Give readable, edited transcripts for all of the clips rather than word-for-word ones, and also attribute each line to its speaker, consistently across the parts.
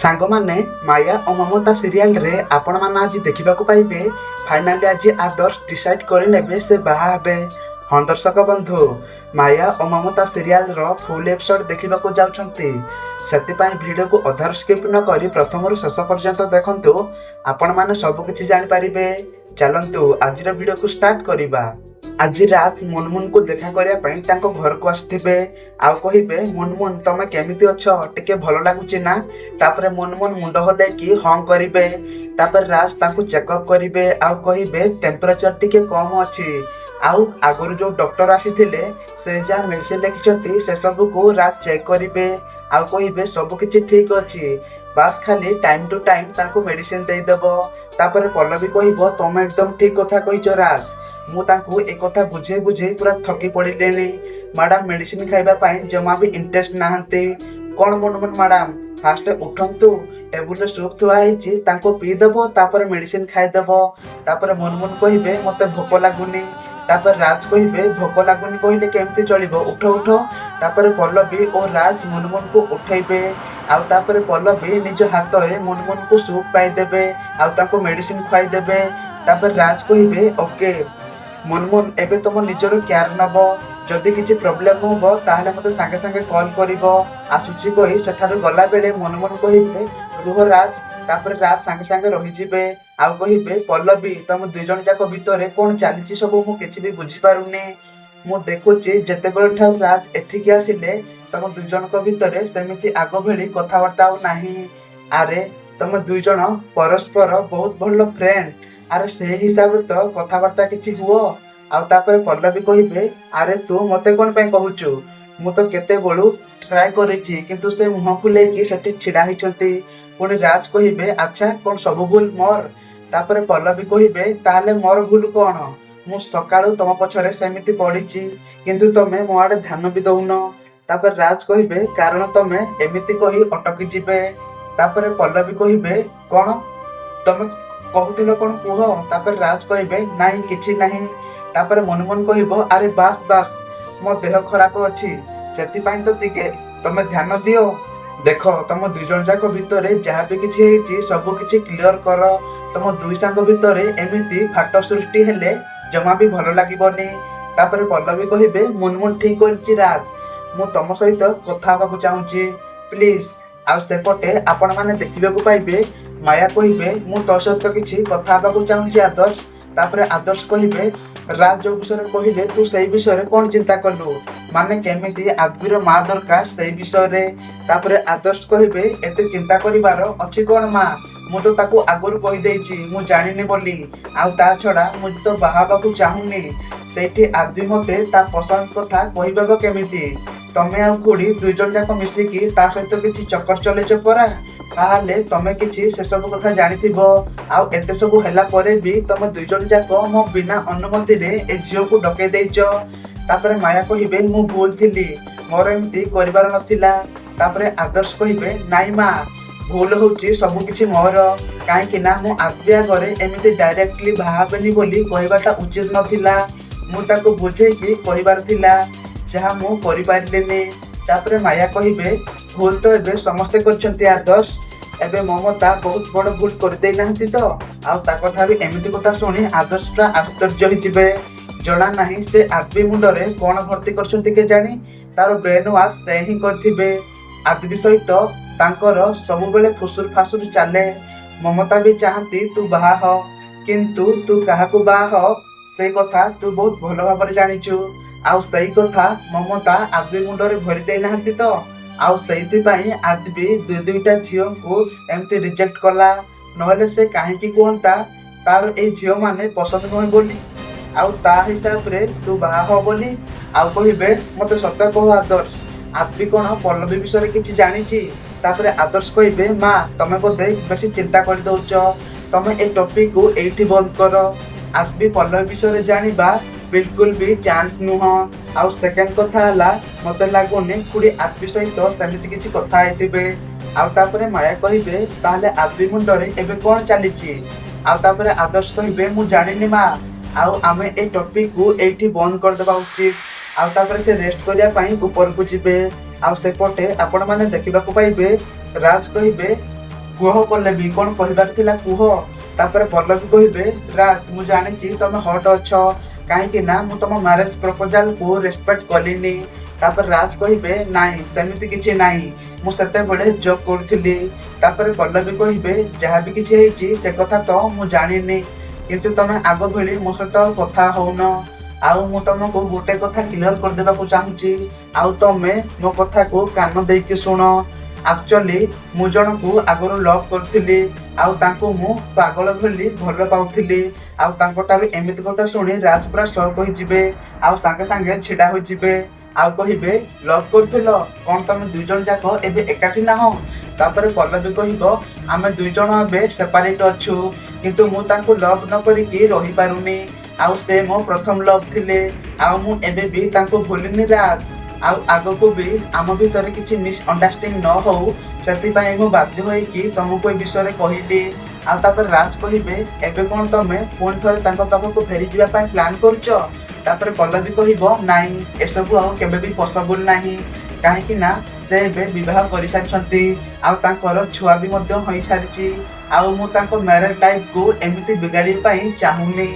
Speaker 1: सांग माने माया और ममता सीरियल रे आपण मान आज देखा पाइबे फाइनाली आज आदर्श डिसाइड करे से बाहा हेबे। हाँ दर्शक बंधु, माया और ममता सीरियल रो फुल एपिसोड देखा जाउछंती, सेतिपाई वीडियो को अधार स्किप न करी प्रथम रु शेष पर्यंत देखंतु आपण माने सब किछि जानि पारिबे। चलंतु आज वीडियो को स्टार्ट करिबा। आज रात मुनमुन को देखा करिया पई तांको घर को आस्थिबे आउ कहिबे मुनमुन तमे केमिति अछो टिके भलो लागुची ना। तापरे मुनमुन मुंड हले कि हां करिबे। तापर राज तांको चेकअप करिबे आउ कहिबे टेम्परेचर टिके कम अछि आउ आगरु जो डॉक्टर आसीथिले से जा मेडिसिन लिखिछंती से सब को रात चेक करिबे आउ कहिबे सब किछि ठीक अछि, बास खाली टाइम टू टाइम तांको मेडिसिन देई देबो। तापर पल्लवी कहिबो तमे एकदम ठीक कथा कहिछो राज, मु तांको एक कथा बुझे बुझे पूरा थकी पड़िलेनी। मैडम मेडिसिन खाइबा पाई जमा भी इंटरेस्ट नाहंती। कोन मुनमुन मैडम फास्ट उठंतु, टेबुल सूप थुआ ହେଇଛି तांको पी देबो तापर मेडिसिन खाइ देबो। तापर मुनमुन कहिबे मते भोक लागुनी। तापर राज कहिबे भोक लागुनी कहिले केमती चलिबो, उठ उठ। तापर पल्लवी और राज मुनमुन को उठैबे आउ तापर पल्लवी निज हाथ रे मुनमुन को सूप पाई देबे आउ तांको मेडिसिन खुआई देबे। तापर राज कहिबे ओके मुनमुन एबे तुम निजर केयर नब, जदि किछि प्रॉब्लम होबो ताहले मते संगे संगे कॉल करिवो आसुची कहि सेठारु गला बेले मुनमुन कहिबे रुह राज। तापर राज संगे संगे रहि जिबे आउ कहिबे पल्लवी तुम दुई जन जाक भितरे कोन चालिछि सब मु किछि भी बुझी पारुनी। मु देखुछि जेतेबेले ठाउ राज एठिकी आसिले तुम दुई जनक भितरे सेमिति आगो भेली कथावार्ता आउ नाही। अरे तुम दुई जन परस्पर बहुत भल फ्रेंड, अरे से हिसाब तो कथावार्ता किछि हुओ। आउ तापर पल्लवी कहिबे अरे तू मते कोन पय कहूचु, मु तो केते बळु ट्राई करिछि किंतु से मुह फुले कि सेठी छिडा हिचंती। पुणी राज कहिबे अच्छा कोन सब भूल मोर। तापर पल्लवी कहिबे ताले मोर भूल कोन, मु सकाळु तम पछरे सेमिति पडिछि किंतु तमे मो आडे ध्यान भी दउनो। तापर राज कहिबे कारण तमे एमिति कहि अटकी जिबे। तापर पल्लवी कहिबे कोन तमे कहूतिलो कोन कुह। तापर राज कहिबे नाही किछि नाही। तापर मुनमुन कहिबो अरे बास बास मो देह खराब अछि सेति पई तो तिके तमे ध्यान दियो। देखो तम दुई जन जाक भितरे जहाँ भी किछि हेछि सब किछि क्लियर कर। तम दुई सांग भितरे एमिति फाट सृष्टि हेले जमा भी भलो लागिबनी। तापर पल्लवी कहिबे मुनमुन ठीक करछि राज, मु तम सहित कथा होबाकू चाहूछि प्लीज। आ सेपटे आपण माने देखिबाकू पाइबे माया कहिबे मु तो सहित किछि कथा होबाकू चाहूछि आदर्श। तापर आदर्श कहिबे राज जो विषय कहले तू से विषय कौन चिंता कलु, माने केमिति आदमीर माँ दरकार से विषय। तापर आदर्श कहिबे एते चिंता करिवार अछि कोन माँ, मु तो ताकू आगुर कहि देछि मु जानिनी बोली आउ ता छडा मु तो बाहाबाकू चाहुनी। सेठी आदमी मते ता पसंद कथा कहिबाको केमिति, तमे आ खुडी दुई जन जाक मिसिकी ता सहित किछि चक्कर चलेछ परा, ताहले तमे किछि से सब कथा जानिथिबो। आउ एते सब हैला परे भी तमे दुई जन जाक मो बिना अनुमति रे ए झियो को डके देइछो। तापर माया कहिबे मु भूल थिली, मोर एमती करिवार नथिला। तापर आदर्श कहिबे नाई मा भूल होची सब किछि मोर, काहे कि ना मु आज्ञा करे एमिति डायरेक्टली भाबेनी बोली कहिबाटा उचित नथिला। मु ताको बुझे कि कहिबार थिला जहा मु करि पारिलेनी। तापर माया कहिबे भूल तो एबे समस्ते करछंती आदर्श, एबे ममता बहुत बड़ भूल कर देई नाहंती तो। आउ ताको थारी एमिति कथा सुनी आदर्श पूरा आश्चर्य होई जिबे। जणा नाही से आदमी मुंडरे कोन भर्ती करछंती के जानी, तार ब्रेन वाश से ही करथिबे। आदमी सहित तांकर सब बेले फुसुर फासुर चाले। ममता भी चाहती तू बाहा हो किंतु तू काहाकू बाहा हो से कथा तू बहुत भल भाବରେ जानिछु। आउ सही कथा ममता आदमी मुंडरे भरी देई नाहंती तो। आउ सेति पई आदमी दुई दुईटा झियो को एमती रिजेक्ट कला, नहले से काहेकि कोनता तार ए झियो माने पसंद नय बोली आउ ता हिसाब रे तू बाहा हो बोली। आउ कहिबे मते सत्य कह आदर्श आदमी कोन पल्लवी विषय किछि जानिछि। तापर आदर्श कहिबे माँ तमे बोधे बेसी चिंता कर दउछ, तमे ए टॉपिक को एठी बंद कर। आदमी पल्लवी विषय जानिबा बिल्कुल भी चांस नुह। आउ सेकेंड कथा हला मते लागुनी खुडी आदमी सहित सेमिति किछि कथा हेतिबे। आउ तापर माया कहिबे ताले आदमी मुंडरे एबे कोन चालिछि। आउ तापर आदर्श कहिबे मु जानिनी माँ, आउ आमे ए टॉपिक को एठी बंद कर देबा उचित। आउ तापर से रेस्ट करिया पई ऊपर को जिबे। आउ सेपटे आपण माने देखिबाकू पाइबे राज कहिबे କୁହ ପଲ୍ଲବୀ କଣ କହିବାର ଥିଲା କୁହ। ତାପରେ ପଲ୍ଲବୀ କହିବେ ରାଜ ମୁଁ ଜାଣିଛି ତମେ ହଟ୍ ଅଛ କାହିଁକି ନା ମୁଁ ତମ ମ୍ୟାରେଜ ପ୍ରପୋଜାଲକୁ ରେସପେକ୍ଟ କଲିନି। ତାପରେ ରାଜ କହିବେ ନାଇଁ ସେମିତି କିଛି ନାହିଁ ମୁଁ ସେତେବେଳେ ଜବ୍ କରୁଥିଲି। ତାପରେ ପଲ୍ଲବୀ କହିବେ ଯାହା ବି କିଛି ହେଇଛି ସେ କଥା ତ ମୁଁ ଜାଣିନି କିନ୍ତୁ ତମେ ଆଗ ଭଳି ମୋ ସହିତ କଥା ହଉନ। ଆଉ ମୁଁ ତମକୁ ଗୋଟେ କଥା କ୍ଲିୟର କରିଦେବାକୁ ଚାହୁଁଛି ଆଉ ତମେ ମୋ କଥାକୁ କାନ ଦେଇକି ଶୁଣ। ଆକ୍ଚୁଆଲି ମୁଁ ଜଣକୁ ଆଗରୁ ଲଭ୍ କରୁଥିଲି ଆଉ ତାଙ୍କୁ ମୁଁ ପାଗଳ ଭଳି ଭଲ ପାଉଥିଲି। ଆଉ ତାଙ୍କଠାରୁ ଏମିତି କଥା ଶୁଣି ରାଜ ପୁରା ସକ୍ ହୋଇଯିବେ ଆଉ ସାଙ୍ଗେ ସାଙ୍ଗେ ଛିଡ଼ା ହୋଇଯିବେ ଆଉ କହିବେ ଲଭ୍ କରୁଥିଲ କଣ ତମେ ଦୁଇ ଜଣ ଯାକ ଏବେ ଏକାଠି ନାହଁ। ତାପରେ ପଲ୍ଲବୀ କହିବ ଆମେ ଦୁଇ ଜଣ ଏବେ ସେପାରେଟ୍ ଅଛୁ କିନ୍ତୁ ମୁଁ ତାଙ୍କୁ ଲଭ୍ ନ କରିକି ରହିପାରୁନି ଆଉ ସେ ମୋ ପ୍ରଥମ ଲଭ୍ ଥିଲେ ଆଉ ମୁଁ ଏବେ ବି ତାଙ୍କୁ ଭୁଲିନି ରାଜ। ଆଉ ଆଗକୁ ବି ଆମ ଭିତରେ କିଛି ମିସ୍ଅଣ୍ଡରଷ୍ଟାଣ୍ଡିଂ ନ ହଉ ସେଥିପାଇଁ ମୁଁ ବାଧ୍ୟ ହୋଇକି ତମକୁ ଏ ବିଷୟରେ କହିଲି। ଆଉ ତାପରେ ରାଜ କହିବେ ଏବେ କଣ ତମେ ପୁଣି ଥରେ ତାଙ୍କ ପାଖକୁ ଫେରିଯିବା ପାଇଁ ପ୍ଲାନ୍ କରୁଛ। ତାପରେ ପଲ୍ଲବୀ କହିବ ନାଇଁ ଏସବୁ ଆଉ କେବେ ବି ପସିବୁଲ ନାହିଁ କାହିଁକି ନା ସେ ଏବେ ବିବାହ କରିସାରିଛନ୍ତି ଆଉ ତାଙ୍କର ଛୁଆ ବି ମଧ୍ୟ ହୋଇସାରିଛି ଆଉ ମୁଁ ତାଙ୍କ ମ୍ୟାରେଜ ଲାଇଫକୁ ଏମିତି ବିଗାଡ଼ିବା ପାଇଁ ଚାହୁଁନି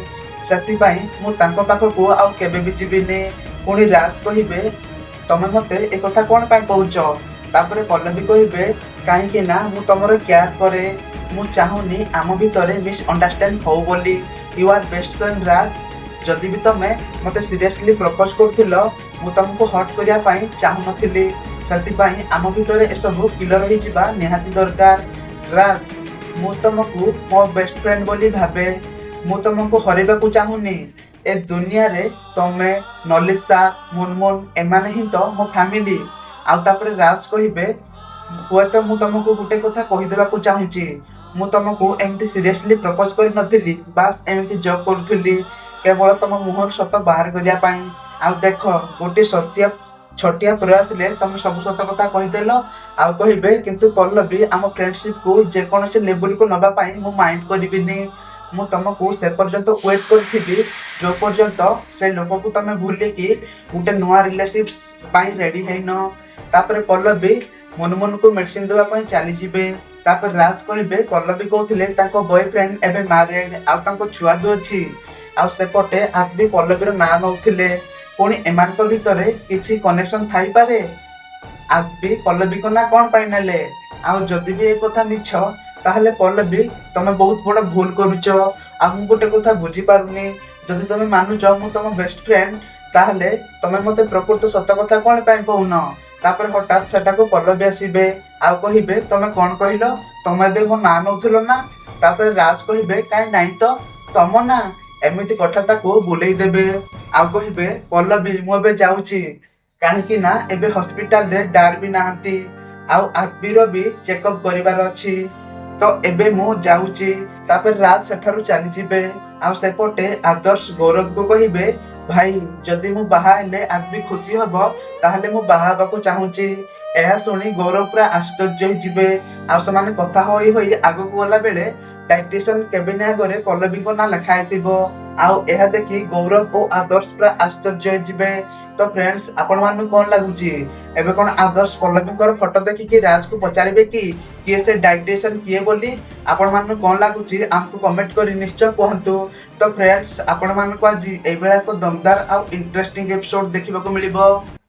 Speaker 1: ସେଥିପାଇଁ ମୁଁ ତାଙ୍କ ପାଖକୁ ଆଉ କେବେ ବି ଯିବିନି। ପୁଣି ରାଜ କହିବେ ତମେ ମତେ ଏ କଥା କଣ ପାଇଁ କହୁଛ। ତାପରେ ପଲ୍ଲବୀ କହିବେ କାହିଁକି ନା ମୁଁ ତମର କେୟାର କରେ ମୁଁ ଚାହୁଁନି ଆମ ଭିତରେ ମିସ୍ଅଣ୍ଡରଷ୍ଟାଣ୍ଡ ହଉ ବୋଲି। ୟୁ ଆର୍ ବେଷ୍ଟ ଫ୍ରେଣ୍ଡ ରାଜ ଯଦି ବି ତମେ ମତେ ସିରିୟସଲି ପ୍ରପୋଜ କରୁଥିଲ ମୁଁ ତମକୁ ହଟ୍ କରିବା ପାଇଁ ଚାହୁଁନଥିଲି ସେଥିପାଇଁ ଆମ ଭିତରେ ଏସବୁ କ୍ଲିୟର ହେଇଯିବା ନିହାତି ଦରକାର। ରାଜ ମୁଁ ତମକୁ ମୋ ବେଷ୍ଟ ଫ୍ରେଣ୍ଡ ବୋଲି ଭାବେ ମୁଁ ତମକୁ ହରେଇବାକୁ ଚାହୁଁନି। ଏ ଦୁନିଆରେ ତମେ ନଲିସା ମୁନମୁନ ଏମାନେ ହିଁ ତ ମୋ ଫ୍ୟାମିଲି। ଆଉ ତାପରେ ରାଜ କହିବେ ହୁଏତ ମୁଁ ତମକୁ ଗୋଟେ କଥା କହିଦେବାକୁ ଚାହୁଁଛି ମୁଁ ତମକୁ ଏମିତି ସିରିୟସଲି ପ୍ରପୋଜ କରିନଥିଲି ବାସ୍ ଏମିତି ଜବ୍ କରୁଥିଲି କେବଳ ତମ ମୁହଁର ସତ ବାହାର କରିବା ପାଇଁ। ଆଉ ଦେଖ ଗୋଟେ ଛୋଟିଆ ପ୍ରୟାସରେ ତମେ ସବୁ ସତ କଥା କହିଦେଲ। ଆଉ କହିବେ କିନ୍ତୁ ପଲ୍ଲବୀ ଆମ ଫ୍ରେଣ୍ଡସିପକୁ ଯେକୌଣସି ଲେବୁଲକୁ ନେବା ପାଇଁ ମୁଁ ମାଇଣ୍ଡ କରିବିନି ମୁଁ ତମକୁ ସେ ପର୍ଯ୍ୟନ୍ତ ୱେଟ୍ କରିଥିବି ଯେଉଁ ପର୍ଯ୍ୟନ୍ତ ସେ ଲୋକକୁ ତମେ ଭୁଲିକି ଗୋଟେ ନୂଆ ରିଲେସନସିପ୍ ପାଇଁ ରେଡି ହେଇନ। ତାପରେ ପଲ୍ଲବୀ ମୁନମୁନକୁ ମେଡିସିନ ଦେବା ପାଇଁ ଚାଲିଯିବେ। ତାପରେ ରାଜ କହିବେ ପଲ୍ଲବୀ କହୁଥିଲେ ତାଙ୍କ ବୟଫ୍ରେଣ୍ଡ ଏବେ ମ୍ୟାରେଡ୍ ଆଉ ତାଙ୍କ ଛୁଆ ବି ଅଛି ଆଉ ସେପଟେ ଆଗ ବି ପଲ୍ଲବୀର ନାଁ ନେଉଥିଲେ ପୁଣି ଏମାନଙ୍କ ଭିତରେ କିଛି କନେକ୍ସନ ଥାଇପାରେ। ଆଗ ପଲ୍ଲବୀଙ୍କ ନାଁ କଣ ପାଇଁ ନେଲେ ଆଉ ଯଦି ବି ଏ କଥା ମିଛ ତାହେଲେ ପଲ୍ଲବୀ ତମେ ବହୁତ ବଡ଼ ଭୁଲ କରୁଛ। ଆଉ ମୁଁ ଗୋଟେ କଥା ବୁଝିପାରୁନି ଯଦି ତମେ ମାନୁଛ ମୁଁ ତମ ବେଷ୍ଟ ଫ୍ରେଣ୍ଡ ତାହେଲେ ତମେ ମତେ ପ୍ରକୃତ ସତ କଥା କଣ ପାଇଁ କହୁନ। ତାପରେ ହଠାତ୍ ସେଟାକୁ ପଲ୍ଲବୀ ଆସିବେ ଆଉ କହିବେ ତମେ କଣ କହିଲ ତମେ ଏବେ ମୋ ନାଁ ନେଉଥିଲ ନା। ତାପରେ ରାଜ କହିବେ କାହିଁ ନାହିଁ ତ ତମ ନାଁ ଏମିତି କଥା ତାକୁ ବୁଲେଇ ଦେବେ ଆଉ କହିବେ ପଲ୍ଲବୀ ମୁଁ ଏବେ ଯାଉଛି କାହିଁକି ନା ଏବେ ହସ୍ପିଟାଲରେ ଡାଡ୍ ବି ନାହାନ୍ତି ଆଉ ଆକବିର ବି ଚେକଅପ୍ କରିବାର ଅଛି ତ ଏବେ ମୁଁ ଯାଉଛି। ତାପରେ ରାଜ ସେଠାରୁ ଚାଲିଯିବେ ଆଉ ସେପଟେ ଆଦର୍ଶ ଗୌରବକୁ କହିବେ ଭାଇ ଯଦି ମୁଁ ବାହା ହେଲେ ଆକବି ଖୁସି ହବ ତାହେଲେ ମୁଁ ବାହା ହେବାକୁ ଚାହୁଁଛି। ଏହା ଶୁଣି ଗୌରବ ପୁରା ଆଶ୍ଚର୍ଯ୍ୟ ହେଇଯିବେ ଆଉ ସେମାନେ କଥା ହୋଇ ହୋଇ ଆଗକୁ ଗଲା ବେଳେ ଡାଇଟିସିଆନ କେବିନ ଆଗରେ ପଲ୍ଲବୀଙ୍କ ନାଁ ଲେଖା ହେଇଥିବ ଆଉ ଏହା ଦେଖି ଗୌରବ ଓ ଆଦର୍ଶ ପୁରା ଆଶ୍ଚର୍ଯ୍ୟ ହେଇଯିବେ। ତ ଫ୍ରେଣ୍ଡସ୍ ଆପଣ ମାନଙ୍କୁ କଣ ଲାଗୁଛି ଏବେ କଣ ଆଦର୍ଶ ପଲ୍ଲବୀଙ୍କର ଫଟୋ ଦେଖିକି ରାଜକୁ ପଚାରିବେ କି କିଏ ସେ ଡାଇଟିସିଆନ କିଏ ବୋଲି। ଆପଣ ମାନଙ୍କୁ କଣ ଲାଗୁଛି ଆମକୁ କମେଣ୍ଟ କରି ନିଶ୍ଚୟ କୁହନ୍ତୁ। ତ ଫ୍ରେଣ୍ଡସ୍ ଆପଣ ମାନଙ୍କୁ ଆଜି ଏଇଭଳିଆ ଏକ ଦମଦାର ଆଉ ଇଣ୍ଟରେଷ୍ଟିଂ ଏପିସୋଡ ଦେଖିବାକୁ ମିଳିବ।